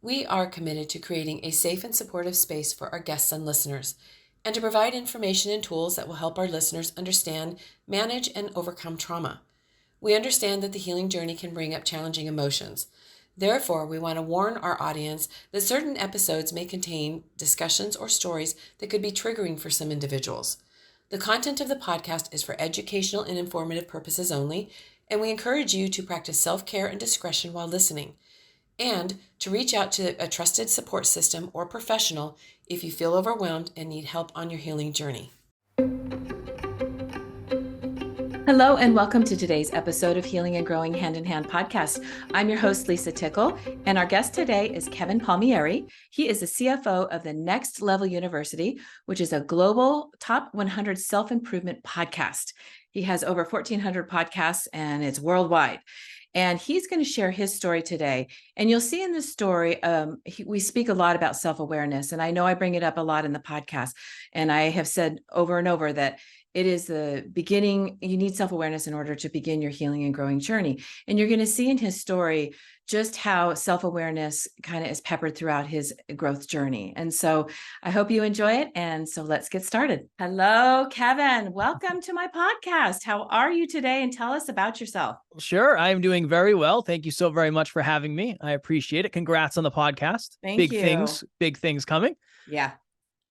We are committed to creating a safe and supportive space for our guests and listeners, and to provide information and tools that will help our listeners understand, manage, and overcome trauma. We understand that the healing journey can bring up challenging emotions. Therefore, we want to warn our audience that certain episodes may contain discussions or stories that could be triggering for some individuals. The content of the podcast is for educational and informative purposes only, and we encourage you to practice self-care and discretion while listening, and to reach out to a trusted support system or professional if you feel overwhelmed and need help on your healing journey. Hello, and welcome to today's episode of Healing and Growing Hand in Hand podcast. I'm your host, Lisa Tickle, and our guest today is Kevin Palmieri. He is the CFO of the Next Level University, which is a global top 100 self-improvement podcast. He has over 1,400 podcasts, and it's worldwide. And he's going to share his story today. And you'll see in this story, we speak a lot about self-awareness. And I know I bring it up a lot in the podcast. And I have said over and over that it is the beginning. You need self-awareness in order to begin your healing and growing journey. And you're going to see in his story just how self-awareness kind of is peppered throughout his growth journey. And so I hope you enjoy it. And so let's get started. Hello, Kevin. Welcome to my podcast. How are you today? And tell us about yourself. Sure. I'm doing very well. Thank you so very much for having me. I appreciate it. Congrats on the podcast. Thank you. Big things coming. Yeah.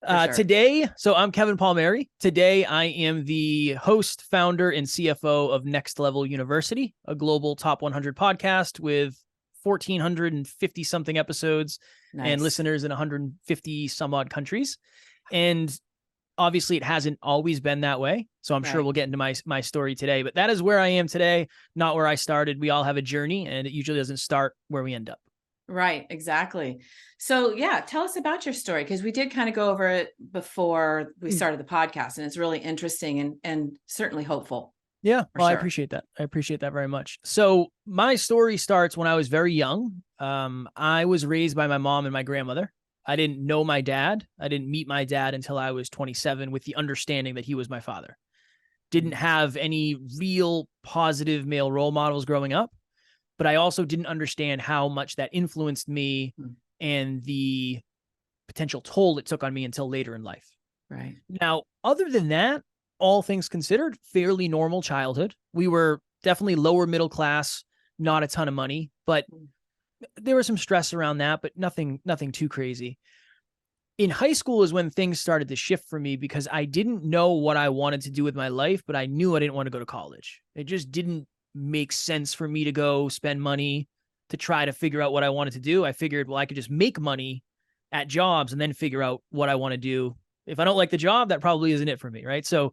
Sure. Today, so I'm Kevin Palmieri. Today, I am the host, founder, and CFO of Next Level University, a global top 100 podcast with 1,450 something episodes and listeners in 150 some odd countries. And obviously, it hasn't always been that way. So I'm sure we'll get into my story today. But that is where I am today, not where I started. We all have a journey, and it usually doesn't start where we end up. Right, exactly. So yeah, tell us about your story, because we did kind of go over it before we started the podcast, and it's really interesting and certainly hopeful. Yeah, well, sure. I appreciate that. I appreciate that very much. So my story starts when I was very young. I was raised by my mom and my grandmother. I didn't know my dad. I didn't meet my dad until I was 27 with the understanding that he was my father. Didn't have any real positive male role models growing up, but I also didn't understand how much that influenced me and the potential toll it took on me until later in life. Right. Now, other than that, all things considered, fairly normal childhood. We were definitely lower middle class, not a ton of money, but there was some stress around that, but nothing too crazy. In high school is when things started to shift for me, because I didn't know what I wanted to do with my life, but I knew I didn't want to go to college. It just didn't make sense for me to go spend money to try to figure out what I wanted to do. I figured, well, I could just make money at jobs and then figure out what I want to do. If I don't like the job, that probably isn't it for me, right? So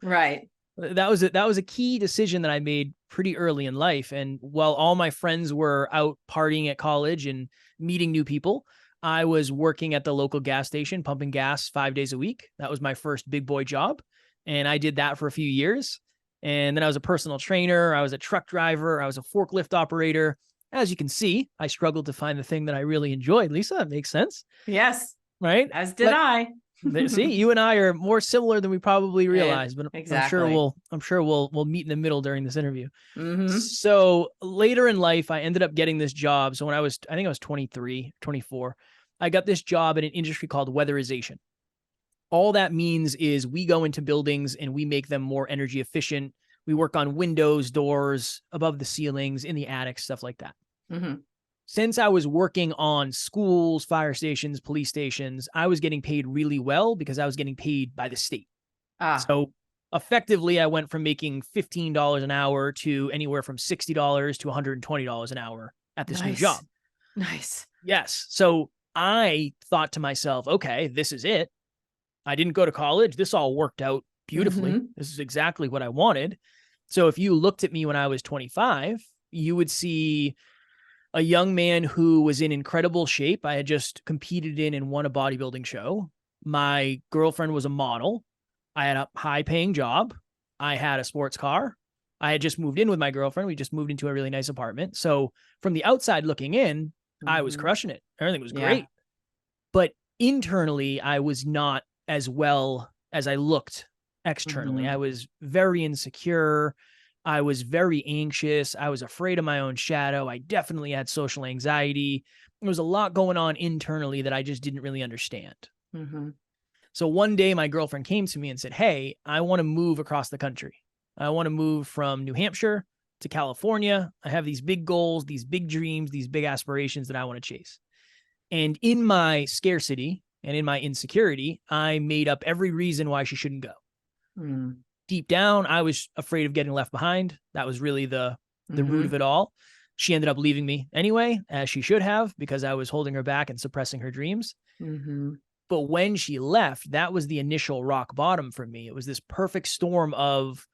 that was a key decision that I made pretty early in life. And while all my friends were out partying at college and meeting new people, I was working at the local gas station, pumping gas 5 days a week. That was my first big boy job. And I did that for a few years. And then I was a personal trainer. I was a truck driver. I was a forklift operator. As you can see, I struggled to find the thing that I really enjoyed. Lisa, that makes sense. Yes. Right? As did I. See, you and I are more similar than we probably realize, but exactly. I'm sure we'll meet in the middle during this interview. So later in life, I ended up getting this job. So when I think I was 23, 24, I got this job in an industry called weatherization. All that means is we go into buildings and we make them more energy efficient. We work on windows, doors, above the ceilings, in the attics, stuff like that. Since I was working on schools, fire stations, police stations, I was getting paid really well because I was getting paid by the state. So effectively, I went from making $15 an hour to anywhere from $60 to $120 an hour at this new job. Nice. Yes. So I thought to myself, okay, this is it. I didn't go to college. This all worked out beautifully. This is exactly what I wanted. So if you looked at me when I was 25, you would see a young man who was in incredible shape. I had just competed in and won a bodybuilding show. My girlfriend was a model. I had a high-paying job. I had a sports car. I had just moved in with my girlfriend. We just moved into a really nice apartment. So from the outside looking in, I was crushing it. Everything was great. But internally, I was not as well as I looked externally. I was very insecure. I was very anxious. I was afraid of my own shadow. I definitely had social anxiety. there was a lot going on internally that I just didn't really understand. Mm-hmm. So one day my girlfriend came to me and said, "Hey, I want to move across the country. I want to move from New Hampshire to California. I have these big goals, these big dreams, these big aspirations that I want to chase." And in my scarcity and in my insecurity, I made up every reason why she shouldn't go. Mm-hmm. Deep down, I was afraid of getting left behind. That was really the root of Mm-hmm. it all. She ended up leaving me anyway, as she should have, because I was holding her back and suppressing her dreams. Mm-hmm. But when she left, that was the initial rock bottom for me. It was this perfect storm of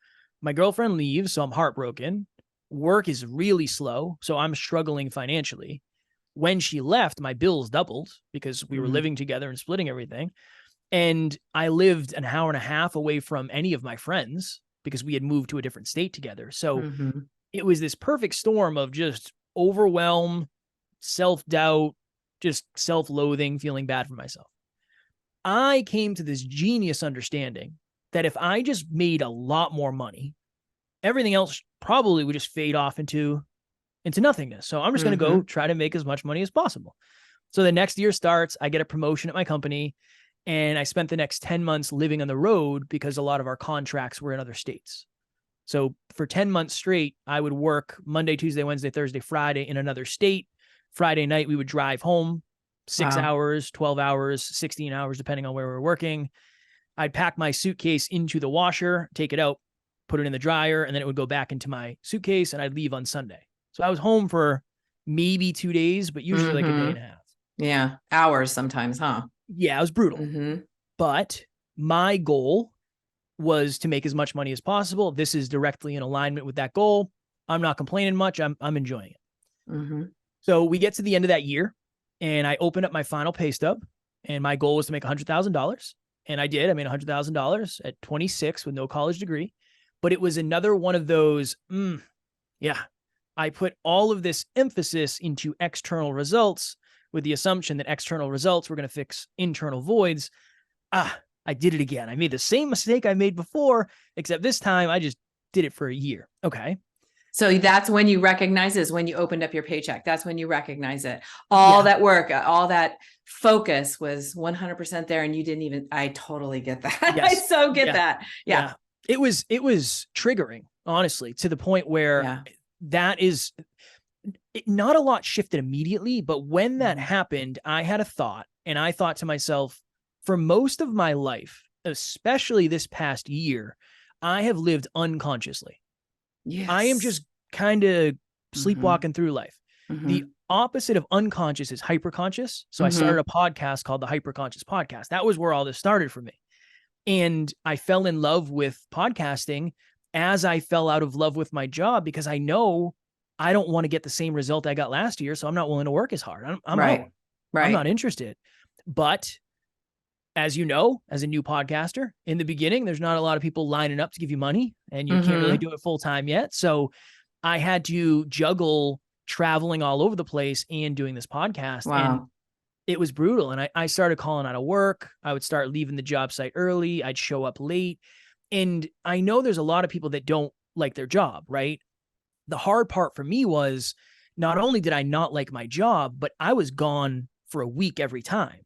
my girlfriend leaves, so I'm heartbroken. Work is really slow, so I'm struggling financially. When she left, my bills doubled because we were Mm-hmm. living together and splitting everything. And I lived an hour and a half away from any of my friends because we had moved to a different state together. So Mm-hmm. it was this perfect storm of just overwhelm, self-doubt, just self-loathing, feeling bad for myself. I came to this genius understanding that if I just made a lot more money, everything else probably would just fade off into nothingness. So I'm just going to Mm-hmm. go try to make as much money as possible. So the next year starts, I get a promotion at my company, and I spent the next 10 months living on the road because a lot of our contracts were in other states. So for 10 months straight, I would work Monday, Tuesday, Wednesday, Thursday, Friday in another state. Friday night, we would drive home 6 Wow. hours, 12 hours, 16 hours, depending on where we were working. I'd pack my suitcase into the washer, take it out, put it in the dryer, and then it would go back into my suitcase, and I'd leave on Sunday. So I was home for maybe 2 days, but usually like a day and Mm-hmm. a half. Yeah. Hours sometimes, huh? Yeah, it was brutal. Mm-hmm. But my goal was to make as much money as possible. This is directly in alignment with that goal. I'm not complaining much. I'm enjoying it. Mm-hmm. So we get to the end of that year, and I open up my final pay stub, and my goal was to make $100,000. And I did. I made $100,000 at 26 with no college degree. But it was another one of those, yeah, I put all of this emphasis into external results with the assumption that external results were going to fix internal voids. I did it again. I made the same mistake I made before, except this time I just did it for a year. Okay. So that's when you recognize is when you opened up your paycheck. That's when you recognize it. All Yeah. that work, all that focus was 100% there. And you didn't even, I totally get that. I Yes. so get Yeah. that. Yeah. It was triggering, honestly, to the point where Yeah. that is not a lot shifted immediately. But when that Mhm. happened, I had a thought, and I thought to myself, for most of my life, especially this past year, I have lived unconsciously. Yes. I am just kind of Mhm. sleepwalking through life. The Mhm. opposite of unconscious is hyperconscious. So I started a podcast called the Hyperconscious Podcast. That was where all this started for me. And I fell in love with podcasting as I fell out of love with my job, because I know I don't want to get the same result I got last year. So I'm not willing to work as hard. I'm Right. out. Right. I'm not interested. But as you know, as a new podcaster, in the beginning, there's not a lot of people lining up to give you money, and you can't really do it full time yet. So I had to juggle traveling all over the place and doing this podcast. Wow. And it was brutal. And I started calling out of work. I would start leaving the job site early. I'd show up late. And I know there's a lot of people that don't like their job, right? The hard part for me was not only did I not like my job, but I was gone for a week every time.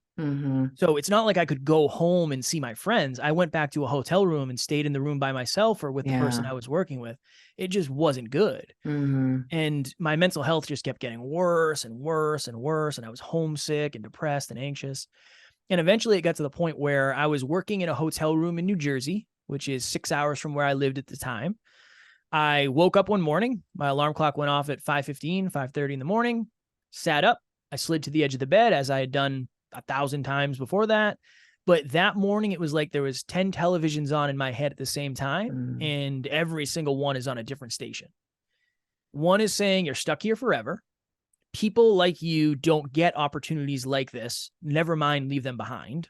So it's not like I could go home and see my friends. I went back to a hotel room and stayed in the room by myself or with the person I was working with. It just wasn't good. And my mental health just kept getting worse and worse and worse. And I was homesick and depressed and anxious. And eventually it got to the point where I was working in a hotel room in New Jersey, which is 6 hours from where I lived at the time. I woke up one morning. My alarm clock went off at 5:15, 5:30 in the morning, sat up. I slid to the edge of the bed as I had done 1,000 times before that. But that morning, it was like there was 10 televisions on in my head at the same time, and every single one is on a different station. One is saying you're stuck here forever. People like you don't get opportunities like this. Never mind, leave them behind.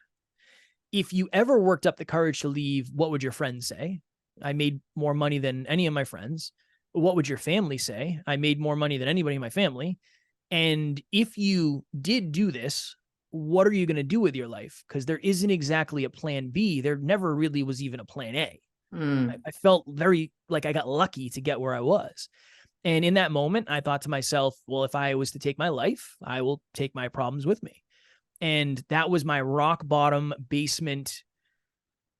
If you ever worked up the courage to leave, what would your friends say? I made more money than any of my friends. What would your family say? I made more money than anybody in my family. And if you did do this, what are you going to do with your life? Because there isn't exactly a plan B. There never really was even a plan A. I felt very like I got lucky to get where I was. And in that moment, I thought to myself, well, if I was to take my life, I will take my problems with me. And that was my rock bottom basement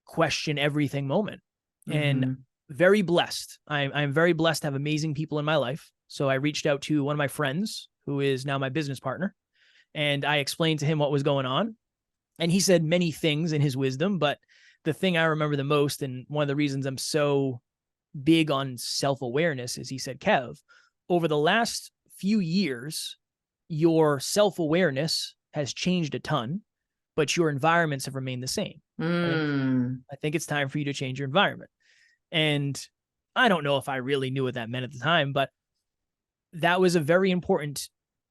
question everything moment. And Mm-hmm. very blessed. I'm very blessed to have amazing people in my life. So I reached out to one of my friends who is now my business partner, and I explained to him what was going on. And he said many things in his wisdom, but the thing I remember the most, and one of the reasons I'm so big on self-awareness, is he said, Kev, over the last few years, your self-awareness has changed a ton, but your environments have remained the same. I think it's time for you to change your environment. And I don't know if I really knew what that meant at the time, but that was a very important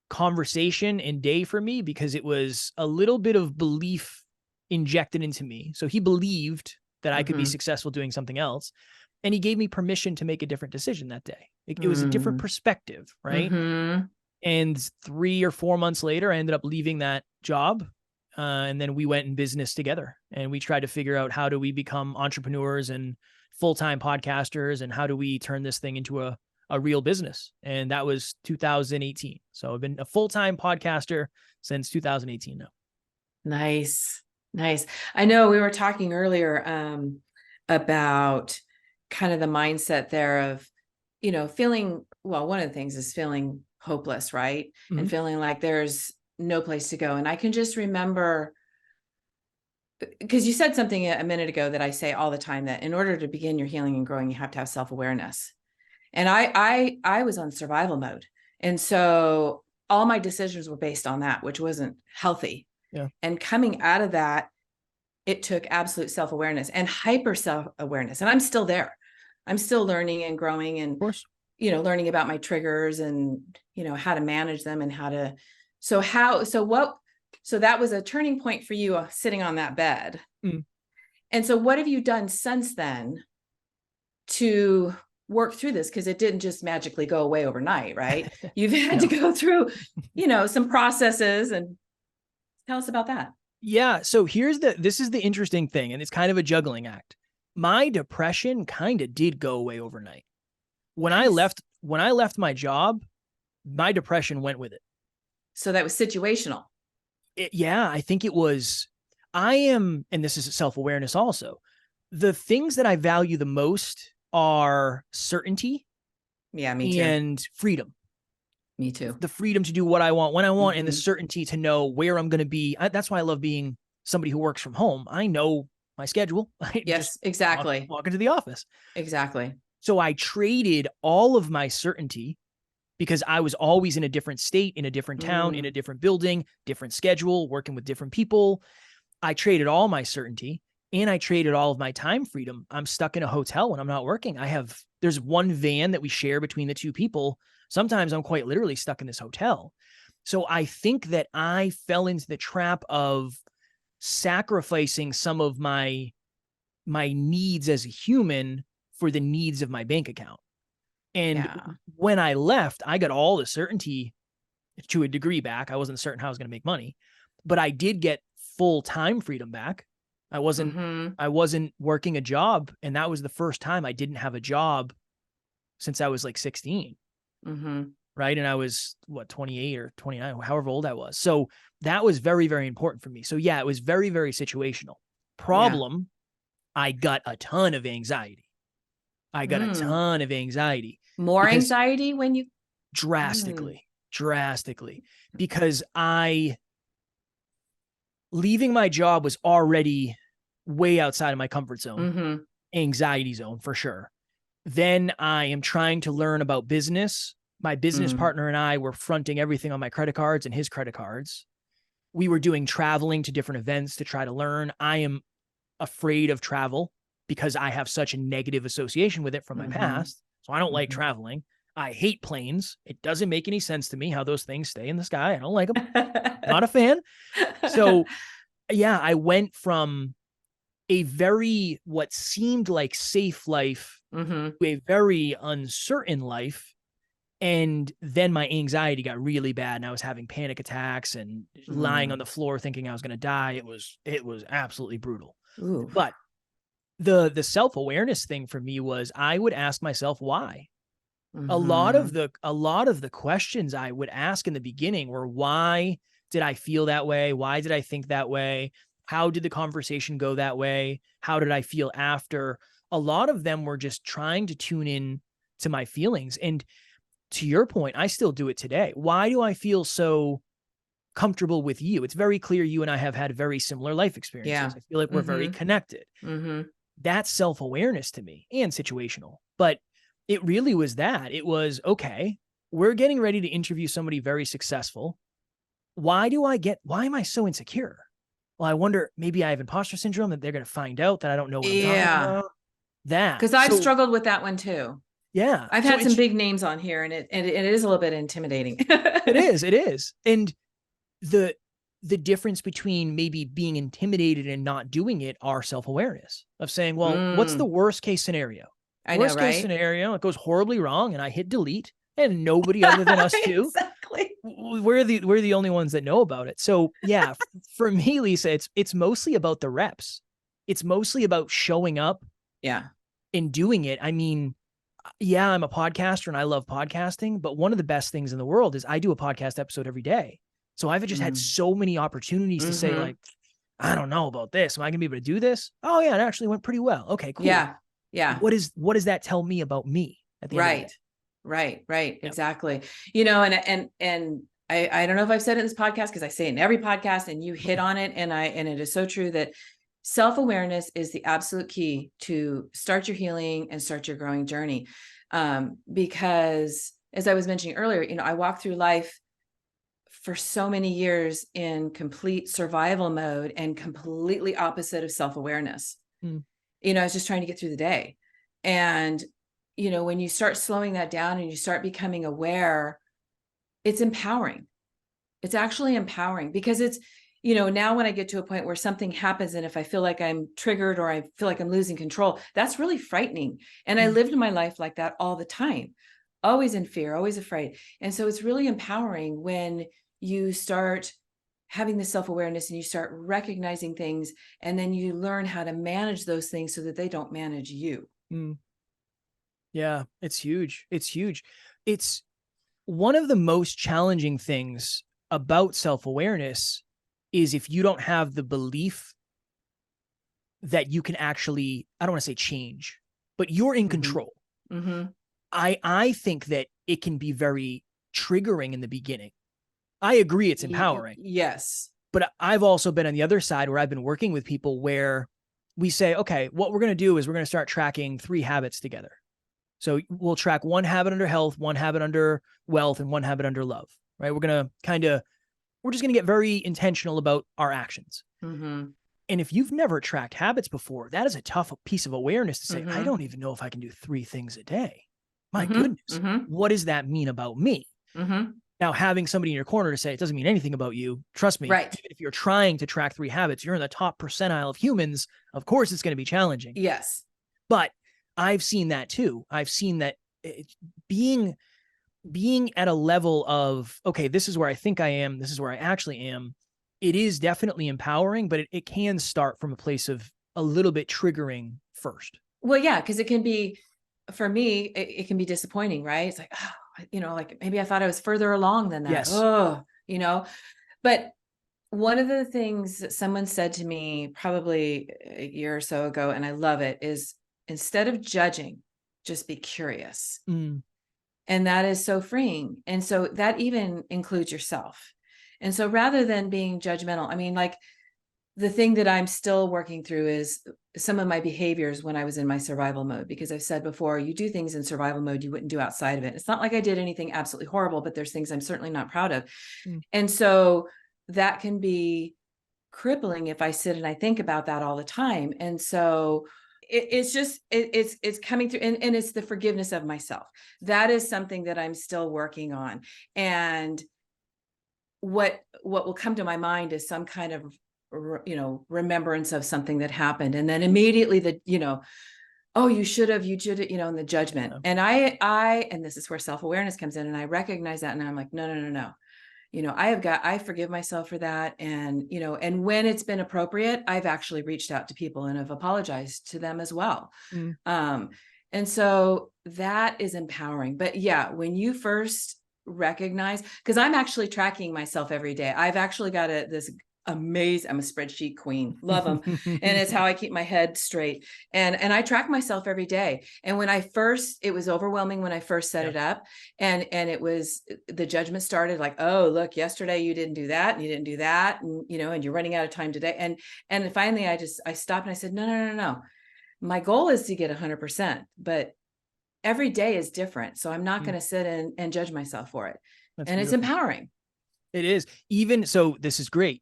conversation and day for me, because it was a little bit of belief injected into me. So he believed that I could be successful doing something else. And he gave me permission to make a different decision that day. It was a different perspective, right? And 3 or 4 months later, I ended up leaving that job. And then we went in business together, and we tried to figure out, how do we become entrepreneurs and full-time podcasters, and how do we turn this thing into a real business? And that was 2018. So I've been a full-time podcaster since 2018 now. Nice. Nice. I know we were talking earlier about kind of the mindset there of, feeling, well, one of the things is feeling hopeless, right? And feeling like there's no place to go. And I can just remember, because you said something a minute ago that I say all the time, that in order to begin your healing and growing, you have to have self-awareness. And I was on survival mode. And so all my decisions were based on that, which wasn't healthy. Yeah. And coming out of that, it took absolute self-awareness and hyper self-awareness. And I'm still there. I'm still learning and growing, and, Of course, learning about my triggers and, how to manage them and how to, so that was a turning point for you, sitting on that bed. And so what have you done since then to work through this? Because it didn't just magically go away overnight, right? You've had to go through, some processes, and tell us about that. Yeah. So this is the interesting thing, and it's kind of a juggling act. My depression kind of did go away overnight. When I left my job, my depression went with it. So that was situational. I think it was. And this is self-awareness also, the things that I value the most are certainty. Yeah, me too. And freedom. Me too. The freedom to do what I want when I want, and the certainty to know where I'm going to be. That's why I love being somebody who works from home. I know my schedule. Yes, exactly. Walk into the office. Exactly. So I traded all of my certainty, because I was always in a different state, in a different town, in a different building, different schedule, working with different people. I traded all my certainty, and I traded all of my time freedom. I'm stuck in a hotel when I'm not working. There's one van that we share between the two people. Sometimes I'm quite literally stuck in this hotel. So I think that I fell into the trap of sacrificing some of my needs as a human for the needs of my bank account. And when I left, I got all the certainty to a degree back. I wasn't certain how I was going to make money, but I did get full time freedom back. I wasn't working a job. And that was the first time I didn't have a job since I was like 16. Right. And I was 28 or 29, however old I was. So that was very, very important for me. So yeah, it was very, very situational. Problem, I got a ton of anxiety. More anxiety when you drastically, because leaving my job was already way outside of my comfort zone, anxiety zone for sure. Then I am trying to learn about business. My business partner and I were fronting everything on my credit cards and his credit cards. We were doing traveling to different events to try to learn. I am afraid of travel because I have such a negative association with it from my past. So I don't like traveling. I hate planes. It doesn't make any sense to me how those things stay in the sky. I don't like them. Not a fan. So yeah, I went from a very, what seemed like safe life to a very uncertain life. And then my anxiety got really bad, and I was having panic attacks and lying on the floor thinking I was going to die. It was absolutely brutal. Ooh. But the self-awareness thing for me was, I would ask myself why. A lot of Mm-hmm. the questions I would ask in the beginning were, why did I feel that way? Why did I think that way? How did the conversation go that way? How did I feel after? A lot of them were just trying to tune in to my feelings. And to your point, I still do it today. Why do I feel so comfortable with you? It's very clear you and I have had very similar life experiences. Yeah. I feel like we're very Mm-hmm. connected. Mm-hmm. That's self-awareness to me, and situational. But it really was that. It was, okay, we're getting ready to interview somebody very successful. Why am I so insecure? Well, I wonder, maybe I have imposter syndrome, that they're going to find out that I don't know what I'm talking Yeah. about. That. Because I've So, struggled with that one too. yeah. I've So had some big names on here, and it is a little bit intimidating. it is. And the difference between maybe being intimidated and not doing it are self-awareness of saying, well, what's the worst case scenario? I know, Worst case right? scenario, it goes horribly wrong and I hit delete, and nobody other than us two, Exactly. we're the only ones that know about it. So yeah, for me, Lisa, it's mostly about the reps. It's mostly about showing up Yeah. and doing it. I mean, yeah, I'm a podcaster and I love podcasting, but one of the best things in the world is I do a podcast episode every day. So I've just had so many opportunities to say, like, I don't know about this. Am I gonna be able to do this? Oh yeah, it actually went pretty well. Okay, cool. Yeah. Yeah. What does that tell me about me at the end of the day? Right. Yep. Exactly. And I don't know if I've said it in this podcast, because I say it in every podcast, and you hit on it. And it is so true that self-awareness is the absolute key to start your healing and start your growing journey. Because as I was mentioning earlier, I walked through life for so many years in complete survival mode and completely opposite of self-awareness. Mm. I was just trying to get through the day. And, when you start slowing that down and you start becoming aware, it's empowering. It's actually empowering, because it's, now when I get to a point where something happens, and if I feel like I'm triggered or I feel like I'm losing control, that's really frightening. And I lived my life like that all the time, always in fear, always afraid. And so it's really empowering when you start having the self-awareness and you start recognizing things, and then you learn how to manage those things so that they don't manage you. Mm. Yeah, it's huge. It's huge. It's one of the most challenging things about self-awareness is if you don't have the belief that you can actually, I don't want to say change, but you're in control. Mm-hmm. I think that it can be very triggering in the beginning. I agree it's empowering. Yes. But I've also been on the other side where I've been working with people where we say, okay, what we're going to do is we're going to start tracking 3 habits together. So we'll track 1 habit under health, 1 habit under wealth, and 1 habit under love, right? We're just going to get very intentional about our actions. Mm-hmm. And if you've never tracked habits before, that is a tough piece of awareness to say, I don't even know if I can do 3 things a day. My goodness, what does that mean about me? Now, having somebody in your corner to say, it doesn't mean anything about you. Trust me, right. Even if you're trying to track 3 habits, you're in the top percentile of humans. Of course, it's going to be challenging. Yes. But I've seen that too. I've seen that being at a level of, okay, this is where I think I am, this is where I actually am. It is definitely empowering, but it can start from a place of a little bit triggering first. Well, yeah, because it can be, for me, it can be disappointing, right? It's like, like maybe I thought I was further along than that. Yes. Oh, but one of the things that someone said to me probably a year or so ago, and I love it, is instead of judging, just be curious. Mm. And that is so freeing. And so that even includes yourself. And so rather than being judgmental, I mean, like, the thing that I'm still working through is some of my behaviors when I was in my survival mode, because I've said before, you do things in survival mode you wouldn't do outside of it. It's not like I did anything absolutely horrible, but there's things I'm certainly not proud of. And so that can be crippling if I sit and I think about that all the time. And so it's coming through, and it's the forgiveness of myself. That is something that I'm still working on. And what will come to my mind is some kind of remembrance of something that happened, and then immediately oh, you should have, in the judgment. And and this is where self-awareness comes in, and I recognize that, and I'm like, no. I forgive myself for that. And, and when it's been appropriate, I've actually reached out to people and have apologized to them as well. And so that is empowering. But yeah, when you first recognize, because I'm actually tracking myself every day. I've actually got this amazing, I'm a spreadsheet queen, love them. And it's how I keep my head straight. And I track myself every day. And when it was overwhelming when I first set it up, and it was, the judgment started like, oh, look, yesterday you didn't do that and you didn't do that. And, and you're running out of time today. And finally I stopped and I said, no. My goal is to get 100%, but every day is different. So I'm not going to sit and judge myself for it. That's and beautiful. It's empowering. It is. Even so, this is great.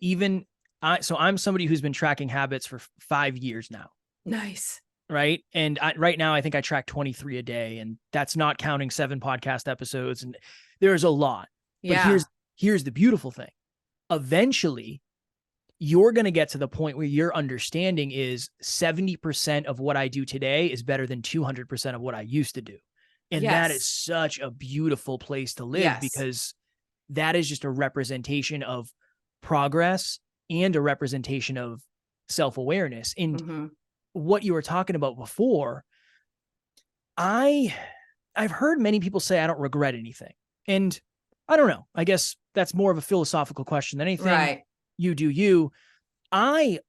I'm somebody who's been tracking habits for 5 years now. Nice. Right. And right now, I think I track 23 a day, and that's not counting 7 podcast episodes. And there's a lot. But here's the beautiful thing. Eventually, you're going to get to the point where your understanding is 70% of what I do today is better than 200% of what I used to do. And that is such a beautiful place to live, because that is just a representation of progress and a representation of self-awareness. And what you were talking about before, I've heard many people say, I don't regret anything. And I don't know, I guess that's more of a philosophical question than anything. Right. You do you. I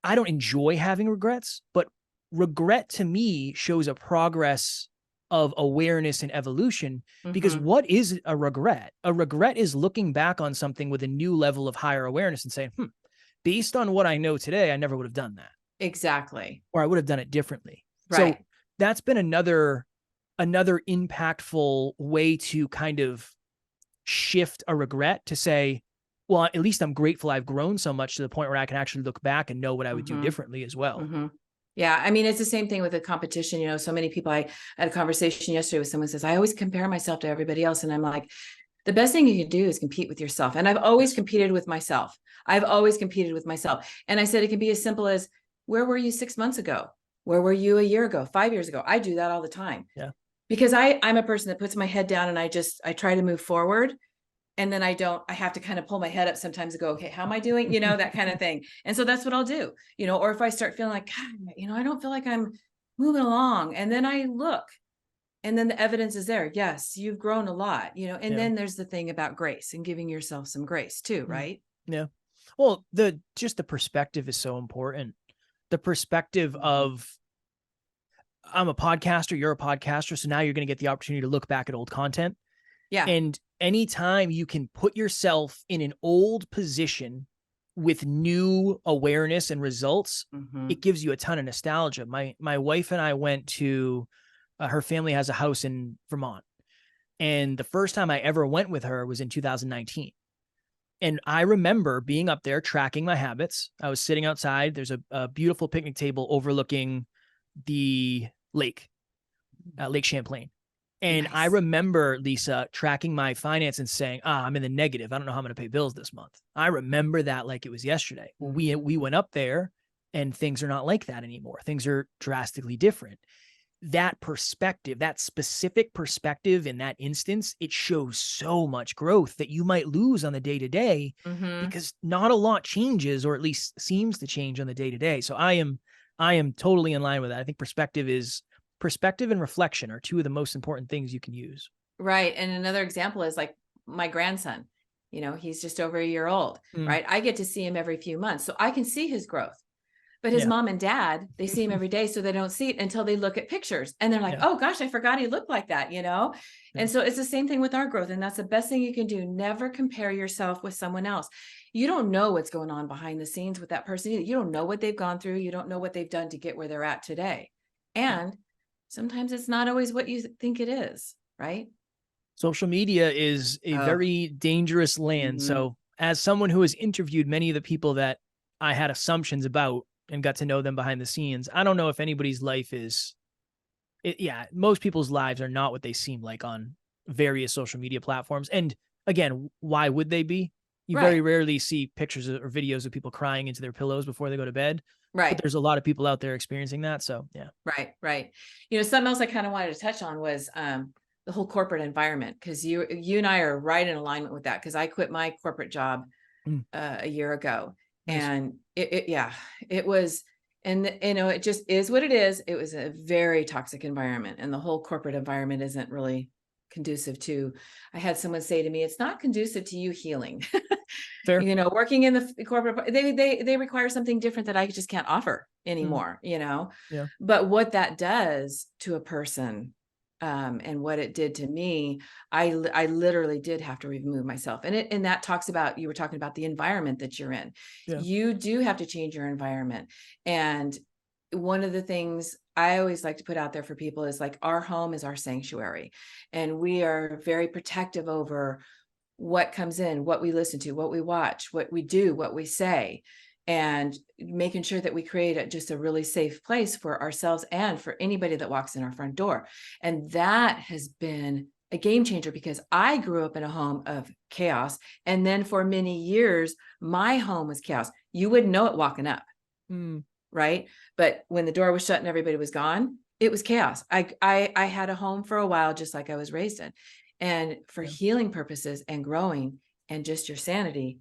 don't enjoy having regrets, but regret to me shows a progress of awareness and evolution, because what is a regret? A regret is looking back on something with a new level of higher awareness and saying, based on what I know today, I never would have done that. Exactly. Or I would have done it differently. Right. So that's been another impactful way to kind of shift a regret to say, well, at least I'm grateful I've grown so much to the point where I can actually look back and know what I would do differently as well. Yeah. I mean, it's the same thing with the competition. So many people, I had a conversation yesterday with someone who says, I always compare myself to everybody else. And I'm like, the best thing you can do is compete with yourself. And I've always competed with myself. And I said, it can be as simple as, where were you 6 months ago? Where were you a year ago, 5 years ago? I do that all the time. Yeah. Because I'm a person that puts my head down and I try to move forward. And then I have to kind of pull my head up sometimes and go, okay, how am I doing? That kind of thing. And so that's what I'll do, or if I start feeling like, God, I don't feel like I'm moving along. And then I look, and then the evidence is there. Yes, you've grown a lot, and then there's the thing about grace and giving yourself some grace too, right? Yeah. Well, the perspective is so important. The perspective of, I'm a podcaster, you're a podcaster. So now you're going to get the opportunity to look back at old content. Yeah. And anytime you can put yourself in an old position with new awareness and results, it gives you a ton of nostalgia. My wife and I went to, her family has a house in Vermont. And the first time I ever went with her was in 2019. And I remember being up there tracking my habits. I was sitting outside. There's a beautiful picnic table overlooking the lake, Lake Champlain. And nice. I remember, Lisa, tracking my finance and saying, I'm in the negative. I don't know how I'm going to pay bills this month. I remember that like it was yesterday. Well, we went up there and things are not like that anymore. Things are drastically different. That perspective, that specific perspective in that instance, it shows so much growth that you might lose on the day-to-day because not a lot changes, or at least seems to change on the day-to-day. So I am totally in line with that. I think perspective and reflection are two of the most important things you can use. Right. And another example is like my grandson, he's just over a year old, right? I get to see him every few months, so I can see his growth. But his mom and dad, they see him every day, so they don't see it until they look at pictures. And they're like, oh gosh, I forgot he looked like that, And so it's the same thing with our growth. And that's the best thing you can do. Never compare yourself with someone else. You don't know what's going on behind the scenes with that person either. You don't know what they've gone through. You don't know what they've done to get where they're at today. And sometimes it's not always what you think it is, right? Social media is a very dangerous land. So as someone who has interviewed many of the people that I had assumptions about and got to know them behind the scenes, I don't know if anybody's life is, most people's lives are not what they seem like on various social media platforms. And again, why would they be? You very rarely see pictures or videos of people crying into their pillows before they go to bed. Right. But there's a lot of people out there experiencing that. So yeah. Right. Something else I kind of wanted to touch on was the whole corporate environment, because you and I are right in alignment with that, because I quit my corporate job a year ago. Nice. And it was, And, it just is what it is. It was a very toxic environment, and the whole corporate environment isn't really conducive to, I had someone say to me, it's not conducive to you healing. Fair. Working in the corporate, they require something different that I just can't offer anymore, Yeah. But what that does to a person, and what it did to me, I literally did have to remove myself. And that talks about, you were talking about the environment that you're in. Yeah. You do have to change your environment. And one of the things I always like to put out there for people is like, our home is our sanctuary, and we are very protective over what comes in, what we listen to, what we watch, what we do, what we say, and making sure that we create just a really safe place for ourselves and for anybody that walks in our front door. And that has been a game changer, because I grew up in a home of chaos. And then for many years, my home was chaos. You wouldn't know it walking up. Right. But when the door was shut and everybody was gone, it was chaos. I had a home for a while, just like I was raised in. And for healing purposes and growing and just your sanity,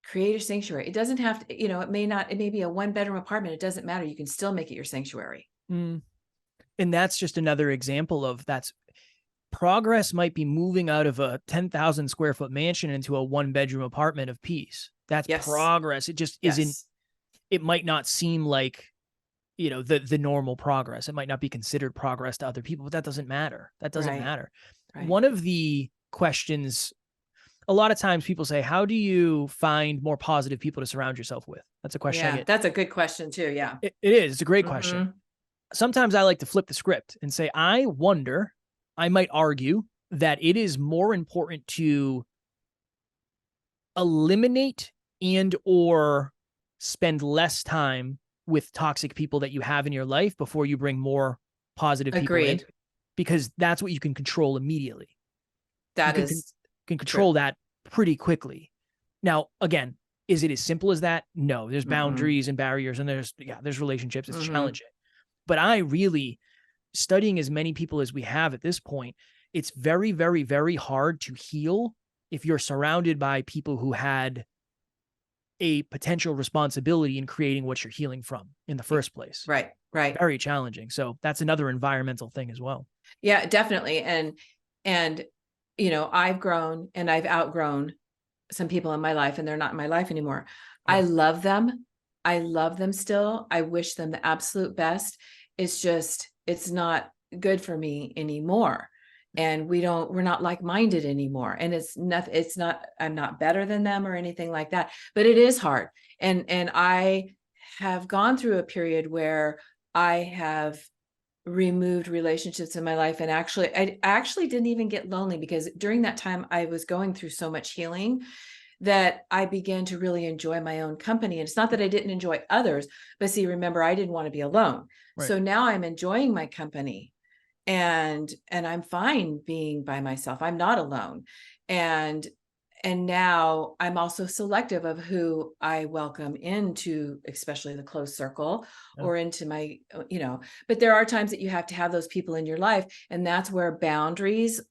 create a sanctuary. It doesn't have to, it may be a 1-bedroom apartment. It doesn't matter. You can still make it your sanctuary. And that's just another example of progress might be moving out of a 10,000 square foot mansion into a 1-bedroom apartment of peace. That's progress. It just isn't, it might not seem like, the normal progress. It might not be considered progress to other people, but that doesn't matter. That doesn't matter. Right. One of the questions, a lot of times people say, how do you find more positive people to surround yourself with? That's a question I get. That's a good question too. Yeah, it is. It's a great question. Sometimes I like to flip the script and say, I might argue that it is more important to eliminate and or spend less time with toxic people that you have in your life before you bring more positive people in, because that's what you can control immediately. Can control that pretty quickly. Now, again, is it as simple as that? No, there's boundaries and barriers, and there's relationships. It's challenging. But I really, studying as many people as we have at this point, it's very, very, very hard to heal if you're surrounded by people who had a potential responsibility in creating what you're healing from in the first place. Right. Very challenging. So that's another environmental thing as well. Yeah, definitely. And I've grown and I've outgrown some people in my life, and they're not in my life anymore. Yeah. I love them. I love them still. I wish them the absolute best. It's just, it's not good for me anymore. And we're not like-minded anymore. And I'm not better than them or anything like that, but it is hard. And I have gone through a period where I have removed relationships in my life. And I actually didn't even get lonely, because during that time I was going through so much healing that I began to really enjoy my own company. And it's not that I didn't enjoy others, but see, remember, I didn't want to be alone. Right. So now I'm enjoying my company. And I'm fine being by myself. I'm not alone. And now I'm also selective of who I welcome into, especially the close circle or into my, but there are times that you have to have those people in your life. And that's where boundaries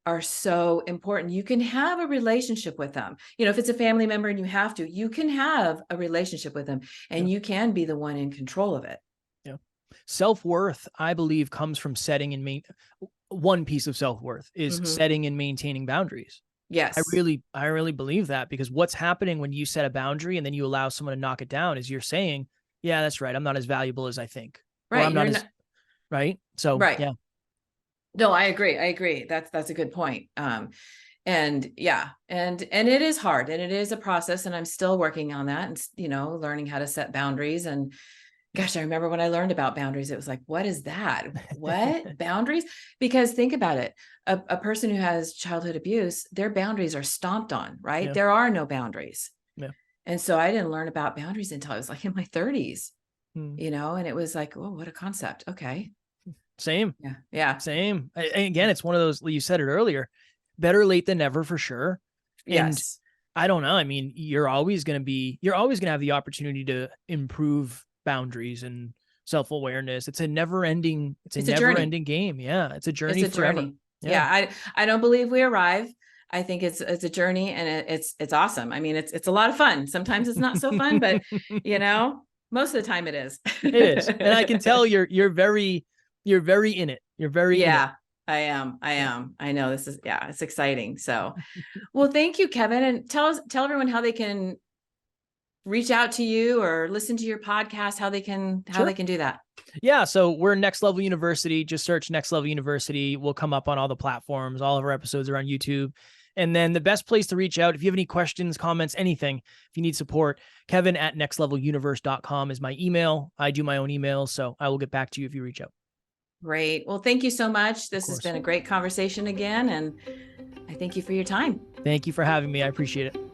are so important. You can have a relationship with them. If it's a family member and you can have a relationship with them, and you can be the one in control of it. Self-worth, I believe, comes from setting and one piece of self-worth is setting and maintaining boundaries. Yes. I really believe that, because what's happening when you set a boundary and then you allow someone to knock it down is you're saying, yeah, that's right, I'm not as valuable as I think. Right. Or I'm not right. So, yeah. No, I agree. That's a good point. And yeah, and it is hard, and it is a process, and I'm still working on that, and, learning how to set boundaries. And gosh, I remember when I learned about boundaries, it was like, what is that? What? Boundaries? Because think about it. A person who has childhood abuse, their boundaries are stomped on, right? Yeah. There are no boundaries. Yeah. And so I didn't learn about boundaries until I was like in my 30s, and it was like, oh, what a concept. Okay. Same. Yeah. Same. And again, it's one of those, you said it earlier, better late than never, for sure. Yes. And I don't know. I mean, you're always going to have the opportunity to improve boundaries and self-awareness. It's a never-ending game. Yeah. It's a journey forever. Yeah. I don't believe we arrive. I think it's a journey, and it's awesome. I mean, it's a lot of fun. Sometimes it's not so fun, but Most of the time it is. It is. And I can tell you're very in it. You're very in it. Yeah, I am. I know this is, it's exciting. So, well, thank you, Kevin. And tell everyone how they can reach out to you or listen to your podcast, how they can do that. Yeah. So we're Next Level University. Just search Next Level University. We'll come up on all the platforms. All of our episodes are on YouTube. And then the best place to reach out, if you have any questions, comments, anything, if you need support, Kevin@nextleveluniverse.com is my email. I do my own emails, so I will get back to you if you reach out. Great. Well, thank you so much. This has been a great conversation again, and I thank you for your time. Thank you for having me. I appreciate it.